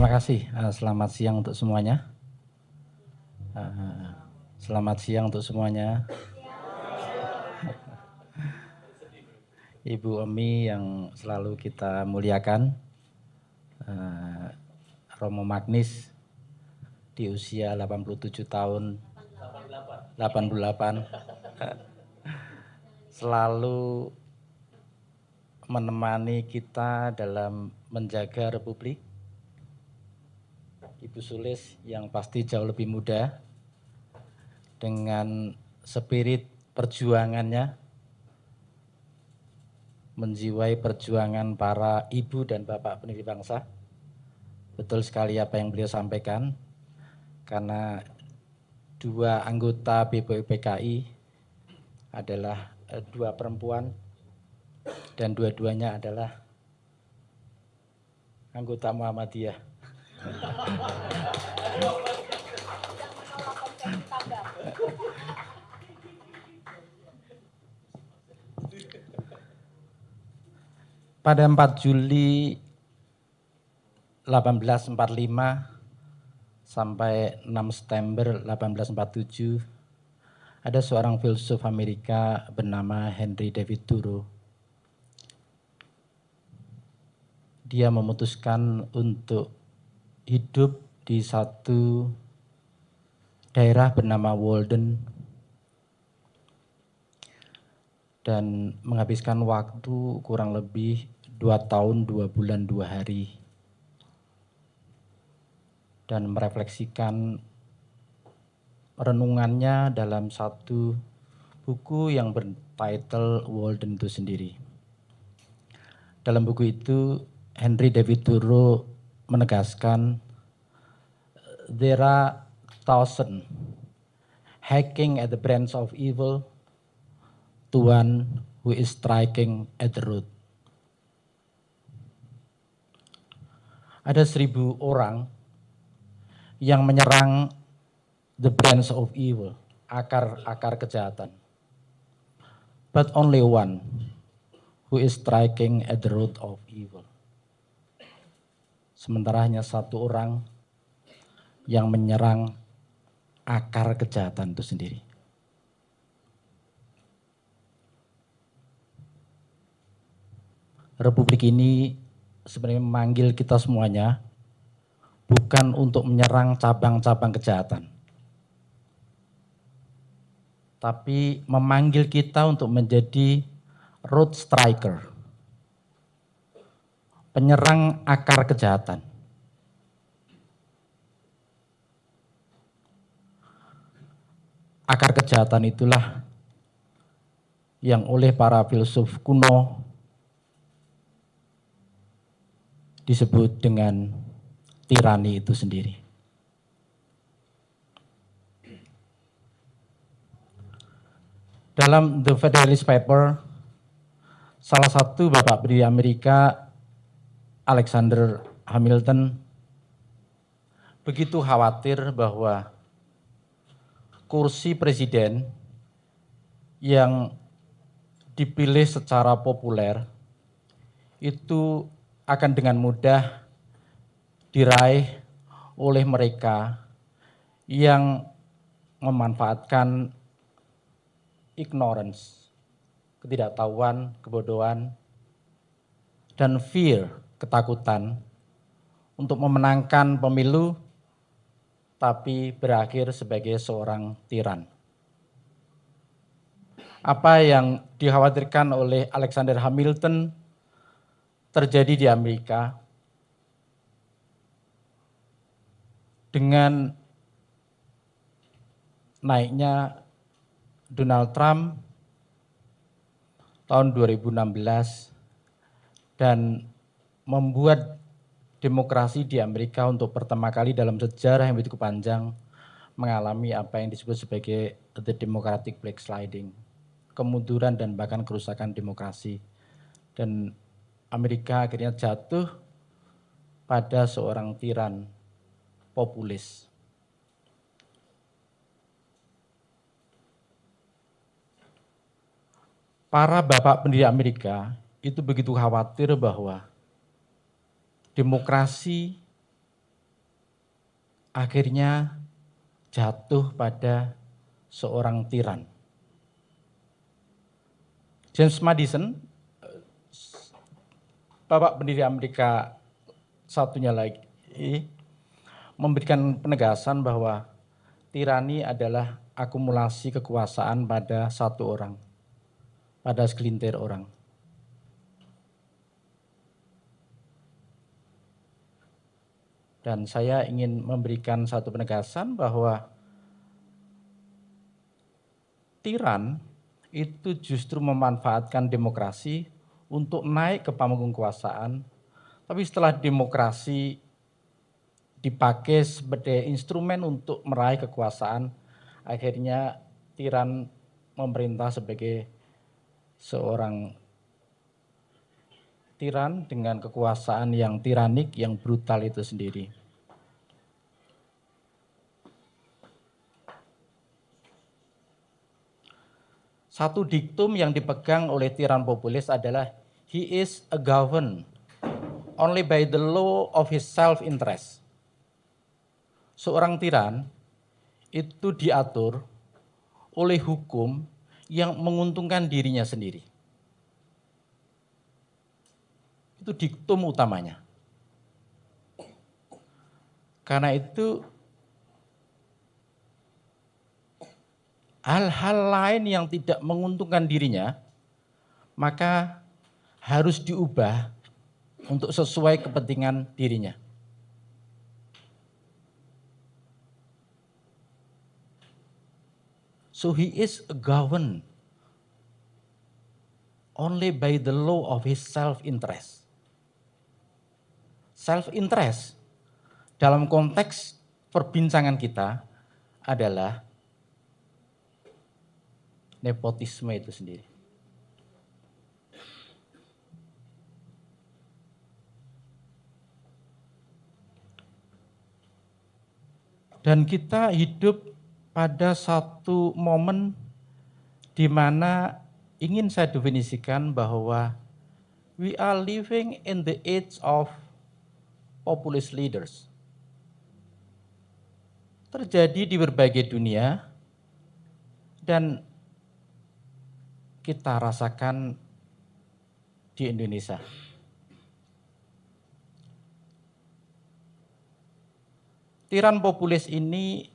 Terima kasih. Selamat siang untuk semuanya. Selamat siang untuk semuanya. Ibu Emi yang selalu kita muliakan, Romo Magnis di usia 87 tahun, 88, selalu menemani kita dalam menjaga Republik. Ibu Sulis yang pasti jauh lebih muda, dengan spirit perjuangannya, menjiwai perjuangan para ibu dan bapak pendiri bangsa. Betul sekali apa yang beliau sampaikan, karena dua anggota BPUPKI adalah dua perempuan dan dua-duanya adalah anggota Muhammadiyah. Pada 4 Juli 1845 sampai 6 September 1847 ada seorang filsuf Amerika bernama Henry David Thoreau. Dia memutuskan untuk hidup di satu daerah bernama Walden dan menghabiskan waktu kurang lebih 2 tahun 2 bulan 2 hari dan merefleksikan renungannya dalam satu buku yang bertitel Walden itu sendiri. Dalam buku itu Henry David Thoreau menegaskan, there are thousands hacking at the branch of evil to one who is striking at the root. Ada 1000 orang yang menyerang the branch of evil, akar kejahatan. But only one who is striking at the root of evil. Sementara hanya satu orang yang menyerang akar kejahatan itu sendiri. Republik ini sebenarnya memanggil kita semuanya bukan untuk menyerang cabang-cabang kejahatan, tapi memanggil kita untuk menjadi root striker, penyerang akar kejahatan. Akar kejahatan itulah yang oleh para filsuf kuno disebut dengan tirani itu sendiri. Dalam The Federalist Paper, salah satu bapak pendiri Amerika, Alexander Hamilton, begitu khawatir bahwa kursi presiden yang dipilih secara populer itu akan dengan mudah diraih oleh mereka yang memanfaatkan ignorance, ketidaktahuan, kebodohan, dan fear, ketakutan untuk memenangkan pemilu tapi berakhir sebagai seorang tiran. Apa yang dikhawatirkan oleh Alexander Hamilton terjadi di Amerika dengan naiknya Donald Trump tahun 2016 dan membuat demokrasi di Amerika untuk pertama kali dalam sejarah yang begitu panjang mengalami apa yang disebut sebagai the democratic backsliding, kemunduran dan bahkan kerusakan demokrasi. Dan Amerika akhirnya jatuh pada seorang tiran populis. Para bapak pendiri Amerika itu begitu khawatir bahwa demokrasi akhirnya jatuh pada seorang tiran. James Madison, Bapak pendiri Amerika satunya lagi, memberikan penegasan bahwa tirani adalah akumulasi kekuasaan pada satu orang, pada segelintir orang. Dan saya ingin memberikan satu penegasan bahwa tiran itu justru memanfaatkan demokrasi untuk naik ke panggung kekuasaan, tapi setelah demokrasi dipakai sebagai instrumen untuk meraih kekuasaan, akhirnya tiran memerintah sebagai seorang tiran dengan kekuasaan yang tiranik, yang brutal itu sendiri. Satu diktum yang dipegang oleh tiran populis adalah he is a governed only by the law of his self-interest. Seorang tiran itu diatur oleh hukum yang menguntungkan dirinya sendiri. Itu diktum utamanya. Karena itu hal-hal lain yang tidak menguntungkan dirinya, maka harus diubah untuk sesuai kepentingan dirinya. So he is governed only by the law of his self-interest. Self-interest dalam konteks perbincangan kita adalah nepotisme itu sendiri. Dan kita hidup pada satu momen di mana ingin saya definisikan bahwa we are living in the age of populist leaders. Terjadi di berbagai dunia dan kita rasakan di Indonesia. Tiran populis ini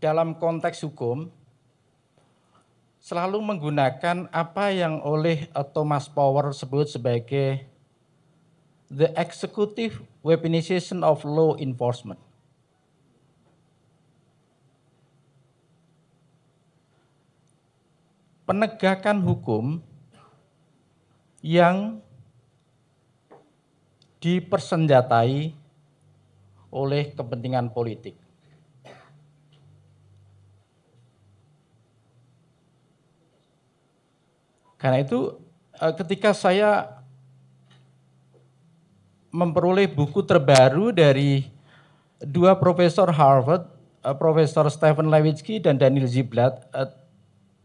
dalam konteks hukum selalu menggunakan apa yang oleh Thomas Power sebut sebagai the executive weaponization of law enforcement. Penegakan hukum yang dipersenjatai oleh kepentingan politik. Karena itu ketika saya memperoleh buku terbaru dari dua profesor Harvard, Profesor Stephen Levitsky dan Daniel Ziblatt,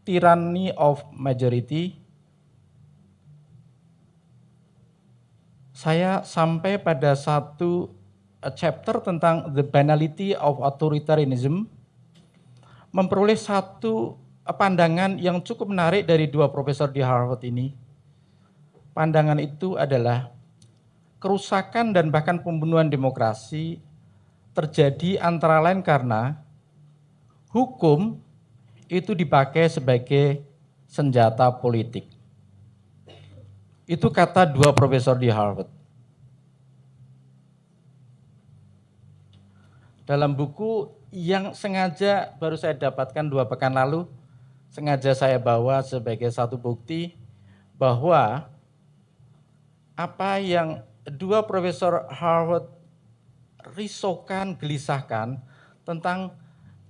Tyranny of Majority, saya sampai pada satu chapter tentang the banality of authoritarianism, memperoleh satu pandangan yang cukup menarik dari dua profesor di Harvard ini. Pandangan itu adalah kerusakan dan bahkan pembunuhan demokrasi terjadi antara lain karena hukum itu dipakai sebagai senjata politik. Itu kata dua profesor di Harvard. Dalam buku yang sengaja baru saya dapatkan 2 pekan lalu, sengaja saya bawa sebagai satu bukti bahwa apa yang dua profesor Harvard risaukan, gelisahkan tentang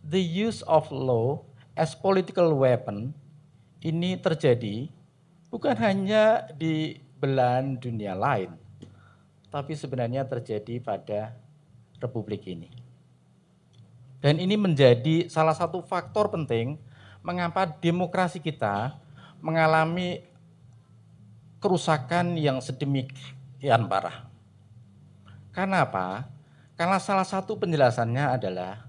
the use of law as political weapon ini terjadi bukan hanya di belahan dunia lain, tapi sebenarnya terjadi pada Republik ini. Dan ini menjadi salah satu faktor penting mengapa demokrasi kita mengalami kerusakan yang sedemikian parah. Karena apa? Karena salah satu penjelasannya adalah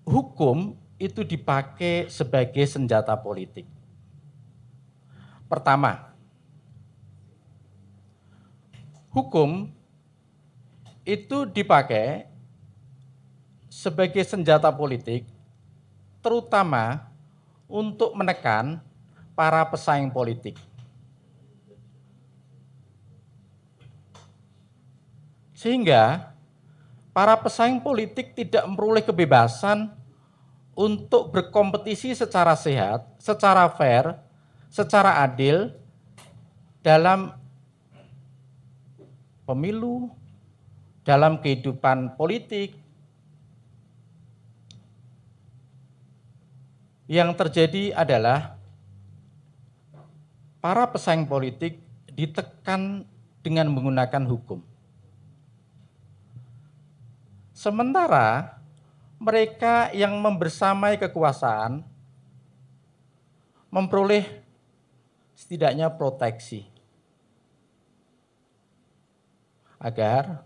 hukum itu dipakai sebagai senjata politik. Pertama, hukum itu dipakai sebagai senjata politik, terutama untuk menekan para pesaing politik. Sehingga para pesaing politik tidak memperoleh kebebasan untuk berkompetisi secara sehat, secara fair, secara adil dalam pemilu, dalam kehidupan politik. Yang terjadi adalah para pesaing politik ditekan dengan menggunakan hukum. Sementara mereka yang membersamai kekuasaan memperoleh setidaknya proteksi agar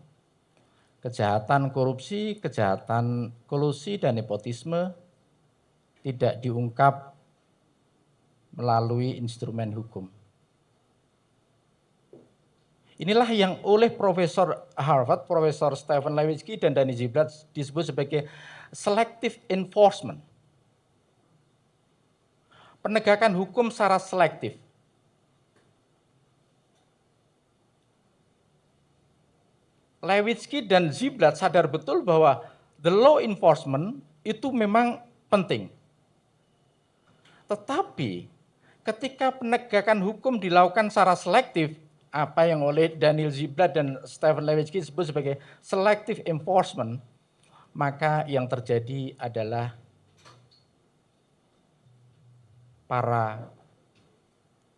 kejahatan korupsi, kejahatan kolusi, dan nepotisme tidak diungkap melalui instrumen hukum. Inilah yang oleh Profesor Harvard, Profesor Stephen Levitsky dan Danny Ziblatt disebut sebagai selective enforcement. Penegakan hukum secara selektif. Levitsky dan Ziblatt sadar betul bahwa the law enforcement itu memang penting. Tetapi ketika penegakan hukum dilakukan secara selektif, apa yang oleh Daniel Ziblatt dan Stephen Levitsky disebut sebagai selective enforcement, maka yang terjadi adalah para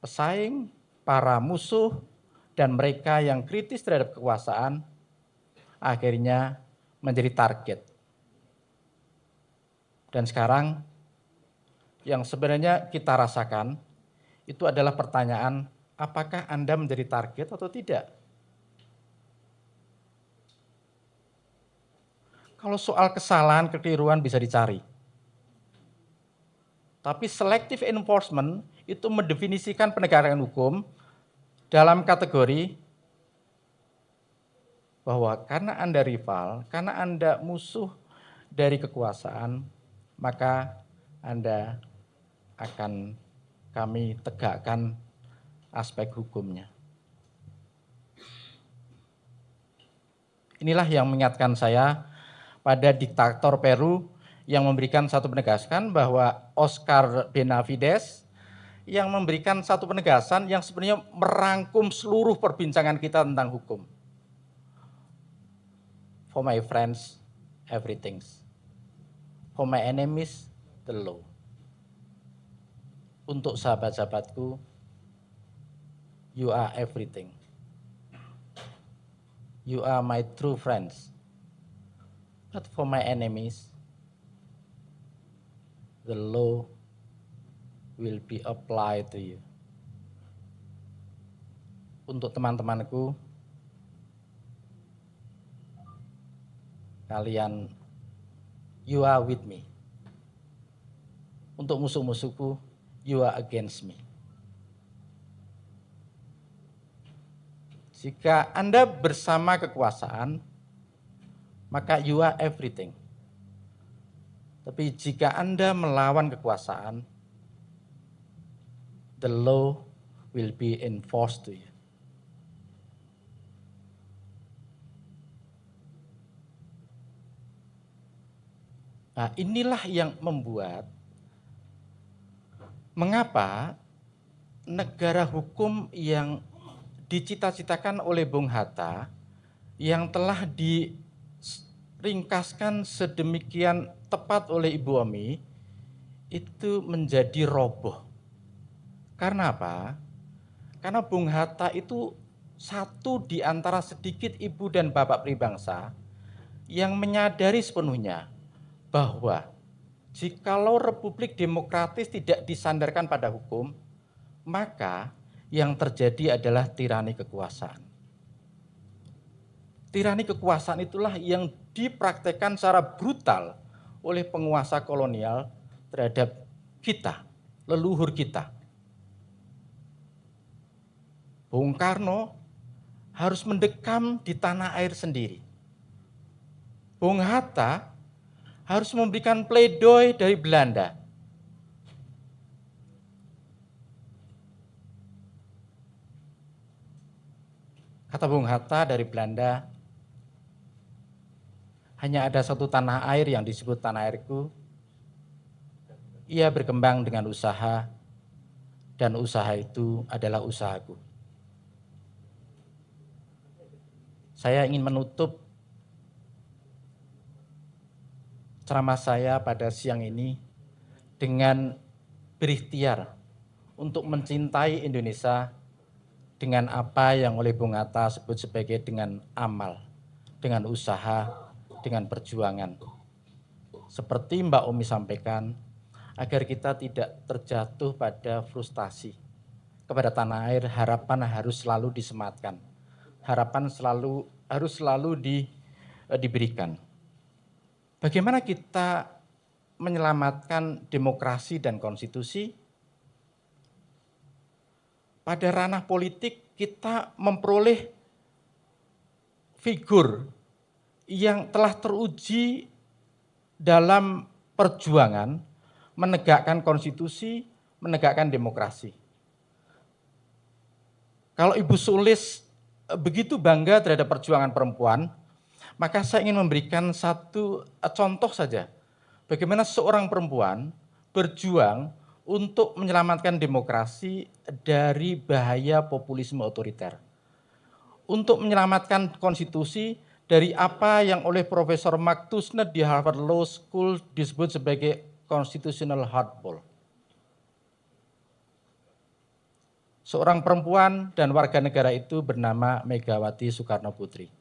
pesaing, para musuh, dan mereka yang kritis terhadap kekuasaan akhirnya menjadi target. Dan sekarang yang sebenarnya kita rasakan itu adalah pertanyaan, apakah Anda menjadi target atau tidak? Kalau soal kesalahan, kekeliruan bisa dicari. Tapi selective enforcement itu mendefinisikan penegakan hukum dalam kategori bahwa karena Anda rival, karena Anda musuh dari kekuasaan, maka Anda akan kami tegakkan aspek hukumnya. Inilah yang mengingatkan saya pada diktator Peru yang memberikan satu penegasan bahwa Oscar Benavides yang memberikan satu penegasan yang sebenarnya merangkum seluruh perbincangan kita tentang hukum. For my friends, everything. For my enemies, the law. Untuk sahabat-sahabatku, you are everything. You are my true friends. But for my enemies, the law will be applied to you. Untuk teman-temanku, kalian, you are with me. Untuk musuh-musuhku, you are against me. Jika Anda bersama kekuasaan, maka you are everything. Tapi jika Anda melawan kekuasaan, the law will be enforced to you. Nah, inilah yang membuat mengapa negara hukum yang dicita-citakan oleh Bung Hatta, yang telah diringkaskan sedemikian tepat oleh Ibu Omi, itu menjadi roboh. Karena apa? Karena Bung Hatta itu satu di antara sedikit ibu dan bapak pribangsa yang menyadari sepenuhnya bahwa jikalau republik demokratis tidak disandarkan pada hukum, maka yang terjadi adalah tirani kekuasaan. Tirani kekuasaan itulah yang dipraktekkan secara brutal oleh penguasa kolonial terhadap kita, leluhur kita. Bung Karno harus mendekam di tanah air sendiri. Bung Hatta harus memberikan pledoi dari Belanda. Kata Bung Hatta dari Belanda, hanya ada satu tanah air yang disebut tanah airku. Ia berkembang dengan usaha, dan usaha itu adalah usahaku. Saya ingin menutup ceramah saya pada siang ini dengan berikhtiar untuk mencintai Indonesia dengan apa yang oleh Bung Hatta sebut sebagai dengan amal, dengan usaha, dengan perjuangan. Seperti Mbak Omi sampaikan, agar kita tidak terjatuh pada frustasi. Kepada tanah air, harapan harus selalu disematkan. Harapan harus selalu diberikan. Bagaimana kita menyelamatkan demokrasi dan konstitusi? Pada ranah politik kita memperoleh figur yang telah teruji dalam perjuangan menegakkan konstitusi, menegakkan demokrasi. Kalau Ibu Sulis begitu bangga terhadap perjuangan perempuan, maka saya ingin memberikan satu contoh saja. Bagaimana seorang perempuan berjuang untuk menyelamatkan demokrasi dari bahaya populisme otoriter. Untuk menyelamatkan konstitusi dari apa yang oleh Profesor Mark Tushnet di Harvard Law School disebut sebagai constitutional hardball. Seorang perempuan dan warga negara itu bernama Megawati Soekarno Putri.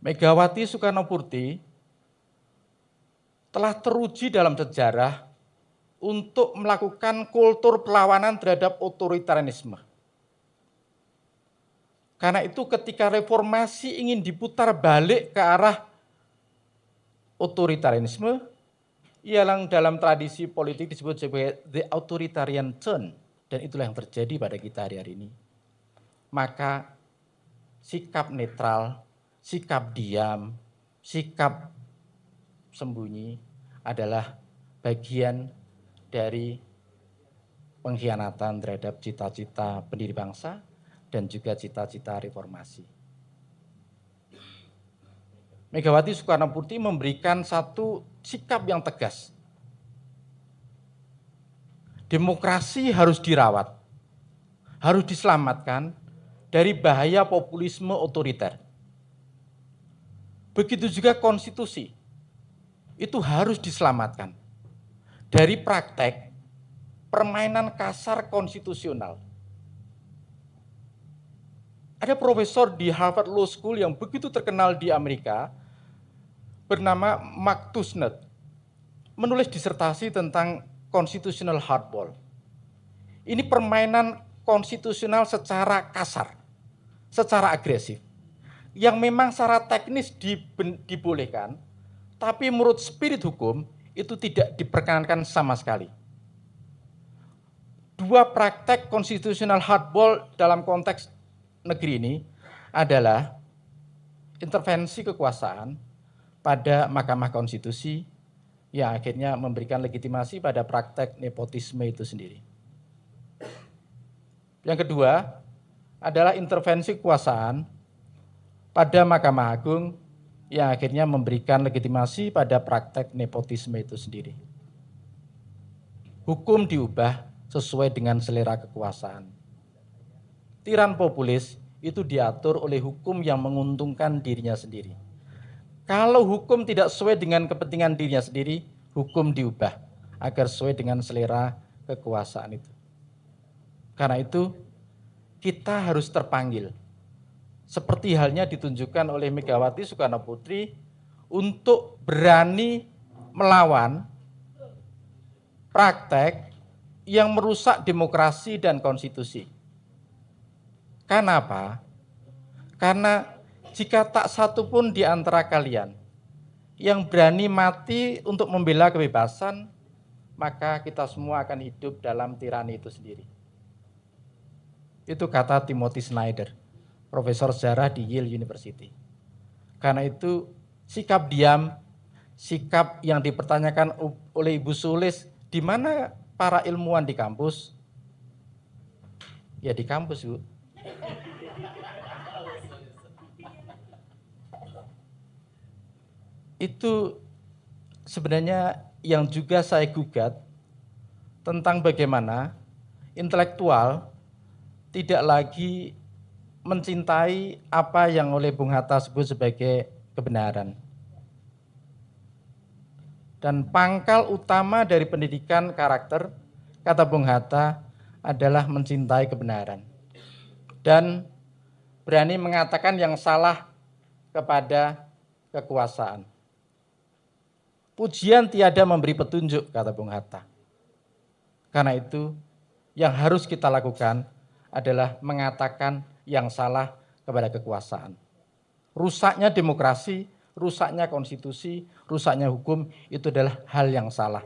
Megawati Soekarno Putri telah teruji dalam sejarah untuk melakukan kultur perlawanan terhadap otoritarianisme. Karena itu ketika reformasi ingin diputar balik ke arah otoritarianisme, yang dalam tradisi politik disebut sebagai the authoritarian turn, dan itulah yang terjadi pada kita hari ini. Maka sikap netral, sikap diam, sikap sembunyi adalah bagian dari pengkhianatan terhadap cita-cita pendiri bangsa dan juga cita-cita reformasi. Megawati Soekarno Putri memberikan satu sikap yang tegas. Demokrasi harus dirawat, harus diselamatkan dari bahaya populisme otoriter. Begitu juga konstitusi, itu harus diselamatkan dari praktek permainan kasar konstitusional. Ada profesor di Harvard Law School yang begitu terkenal di Amerika, bernama Mark Tushnet, menulis disertasi tentang constitutional hardball. Ini permainan konstitusional secara kasar, secara agresif, yang memang secara teknis dibolehkan, tapi menurut spirit hukum itu tidak diperkenankan sama sekali. Dua praktek konstitusional hardball dalam konteks negeri ini adalah intervensi kekuasaan pada Mahkamah Konstitusi yang akhirnya memberikan legitimasi pada praktek nepotisme itu sendiri. Yang kedua adalah intervensi kekuasaan pada Mahkamah Agung yang akhirnya memberikan legitimasi pada praktek nepotisme itu sendiri. Hukum diubah sesuai dengan selera kekuasaan. Tiran populis itu diatur oleh hukum yang menguntungkan dirinya sendiri. Kalau hukum tidak sesuai dengan kepentingan dirinya sendiri, hukum diubah agar sesuai dengan selera kekuasaan itu. Karena itu, kita harus terpanggil. Seperti halnya ditunjukkan oleh Megawati Soekarno Putri untuk berani melawan praktek yang merusak demokrasi dan konstitusi. Kenapa? Karena jika tak satu pun di antara kalian yang berani mati untuk membela kebebasan, maka kita semua akan hidup dalam tirani itu sendiri. Itu kata Timothy Snyder, profesor sejarah di Yale University. Karena itu sikap diam, sikap yang dipertanyakan oleh Ibu Sulis, di mana para ilmuwan di kampus? Ya di kampus, Bu. Itu sebenarnya yang juga saya gugat tentang bagaimana intelektual tidak lagi mencintai apa yang oleh Bung Hatta sebut sebagai kebenaran. Dan pangkal utama dari pendidikan karakter, kata Bung Hatta, adalah mencintai kebenaran. Dan berani mengatakan yang salah kepada kekuasaan. Pujian tiada memberi petunjuk, kata Bung Hatta. Karena itu, yang harus kita lakukan adalah mengatakan yang salah kepada kekuasaan. Rusaknya demokrasi, rusaknya konstitusi, rusaknya hukum, itu adalah hal yang salah.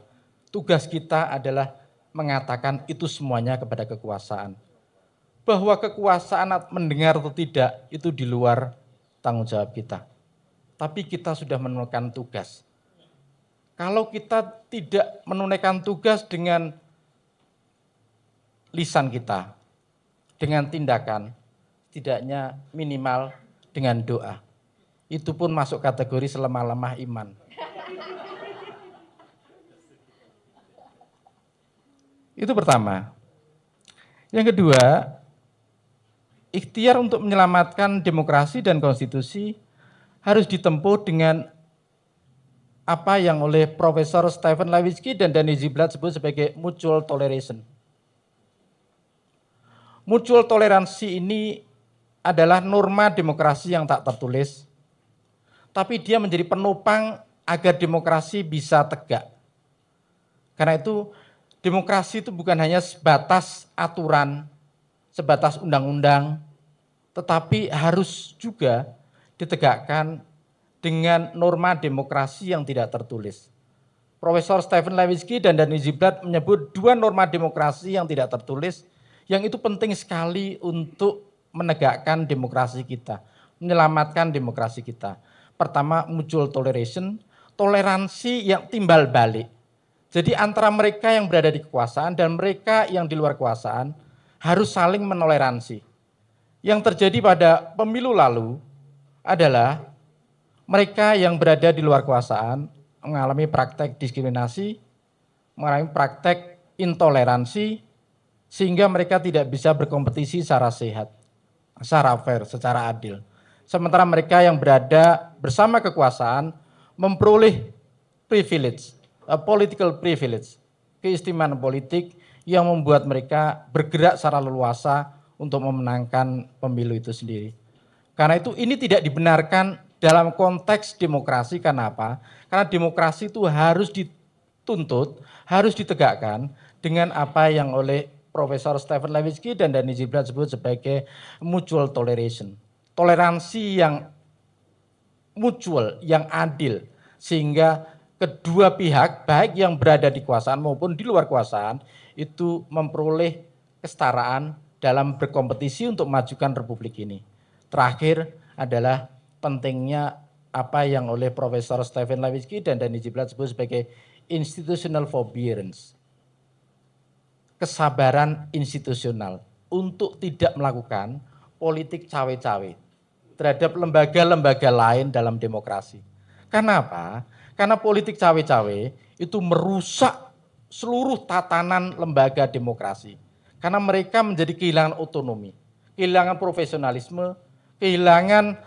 Tugas kita adalah mengatakan itu semuanya kepada kekuasaan. Bahwa kekuasaan mendengar atau tidak, itu di luar tanggung jawab kita. Tapi kita sudah menemukan tugas. Kalau kita tidak menunaikan tugas dengan lisan kita, dengan tindakan, setidaknya minimal dengan doa. Itu pun masuk kategori selemah-lemah iman. Itu pertama. Yang kedua, ikhtiar untuk menyelamatkan demokrasi dan konstitusi harus ditempuh dengan apa yang oleh Profesor Stephen Levitsky dan Danny Ziblatt sebut sebagai mutual toleration. Mutual toleransi ini adalah norma demokrasi yang tak tertulis, tapi dia menjadi penopang agar demokrasi bisa tegak. Karena itu demokrasi itu bukan hanya sebatas aturan, sebatas undang-undang, tetapi harus juga ditegakkan dengan norma demokrasi yang tidak tertulis. Profesor Stephen Levitsky dan Danny Ziblatt menyebut dua norma demokrasi yang tidak tertulis, yang itu penting sekali untuk menegakkan demokrasi kita, menyelamatkan demokrasi kita. Pertama, mutual toleration, toleransi yang timbal balik. Jadi antara mereka yang berada di kekuasaan dan mereka yang di luar kekuasaan harus saling menoleransi. Yang terjadi pada pemilu lalu adalah mereka yang berada di luar kekuasaan mengalami praktek diskriminasi, mengalami praktek intoleransi, sehingga mereka tidak bisa berkompetisi secara sehat, secara fair, secara adil. Sementara mereka yang berada bersama kekuasaan memperoleh privilege, political privilege, keistimewaan politik yang membuat mereka bergerak secara leluasa untuk memenangkan pemilu itu sendiri. Karena itu ini tidak dibenarkan dalam konteks demokrasi. Karena apa? Karena demokrasi itu harus dituntut, harus ditegakkan dengan apa yang oleh Profesor Stephen Levitsky dan Danny Ziblatt sebut sebagai mutual toleration. Toleransi yang mutual, yang adil, sehingga kedua pihak, baik yang berada di kekuasaan maupun di luar kekuasaan, itu memperoleh kesetaraan dalam berkompetisi untuk memajukan republik ini. Terakhir adalah pentingnya apa yang oleh Profesor Stephen Levitsky dan Danny Ziblatt sebut sebagai institutional forbearance. Kesabaran institusional untuk tidak melakukan politik cawe-cawe terhadap lembaga-lembaga lain dalam demokrasi. Karena apa? Karena politik cawe-cawe itu merusak seluruh tatanan lembaga demokrasi. Karena mereka menjadi kehilangan otonomi, kehilangan profesionalisme, kehilangan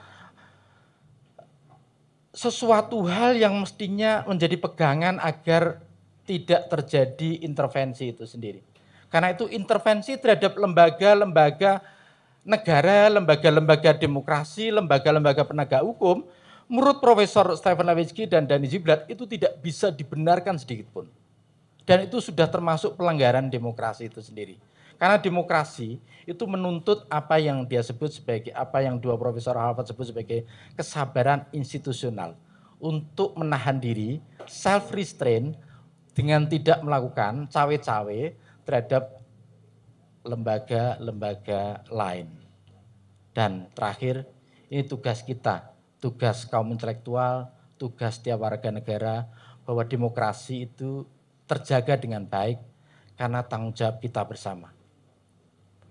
sesuatu hal yang mestinya menjadi pegangan agar tidak terjadi intervensi itu sendiri. Karena itu intervensi terhadap lembaga-lembaga negara, lembaga-lembaga demokrasi, lembaga-lembaga penegak hukum, menurut Profesor Stephen Levitsky dan Danny Ziblatt itu tidak bisa dibenarkan sedikit pun. Dan itu sudah termasuk pelanggaran demokrasi itu sendiri. Karena demokrasi itu menuntut apa yang dia sebut sebagai, apa yang dua profesor Harvard sebut sebagai kesabaran institusional. Untuk menahan diri, self restraint dengan tidak melakukan cawe-cawe terhadap lembaga-lembaga lain. Dan terakhir, ini tugas kita, tugas kaum intelektual, tugas setiap warga negara, bahwa demokrasi itu terjaga dengan baik karena tanggung jawab kita bersama.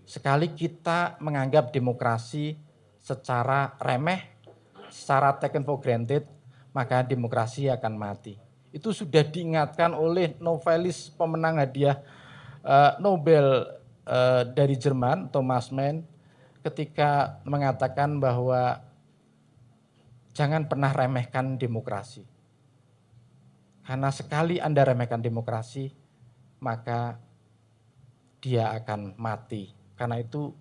Sekali kita menganggap demokrasi secara remeh, secara taken for granted, maka demokrasi akan mati. Itu sudah diingatkan oleh novelis pemenang hadiah Nobel dari Jerman, Thomas Mann, ketika mengatakan bahwa jangan pernah remehkan demokrasi. Karena sekali Anda remehkan demokrasi, maka dia akan mati. Karena itu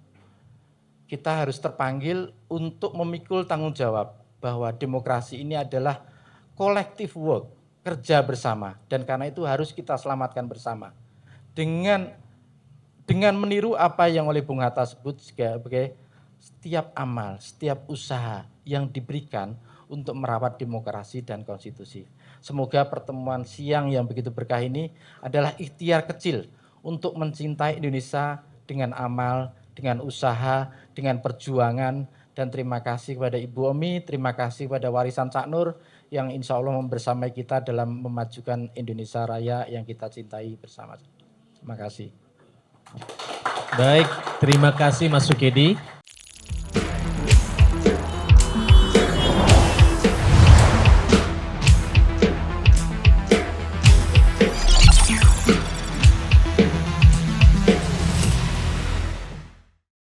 kita harus terpanggil untuk memikul tanggung jawab bahwa demokrasi ini adalah collective work, kerja bersama. Dan karena itu harus kita selamatkan bersama. Dengan meniru apa yang oleh Bung Hatta sebut sebagai setiap amal, setiap usaha yang diberikan untuk merawat demokrasi dan konstitusi. Semoga pertemuan siang yang begitu berkah ini adalah ikhtiar kecil untuk mencintai Indonesia dengan amal, dengan usaha, dengan perjuangan. Dan terima kasih kepada Ibu Omi, terima kasih kepada Warisan Cak Nur yang insya Allah membersamai kita dalam memajukan Indonesia Raya yang kita cintai bersama. Terima kasih. Baik, terima kasih Mas Sukedi.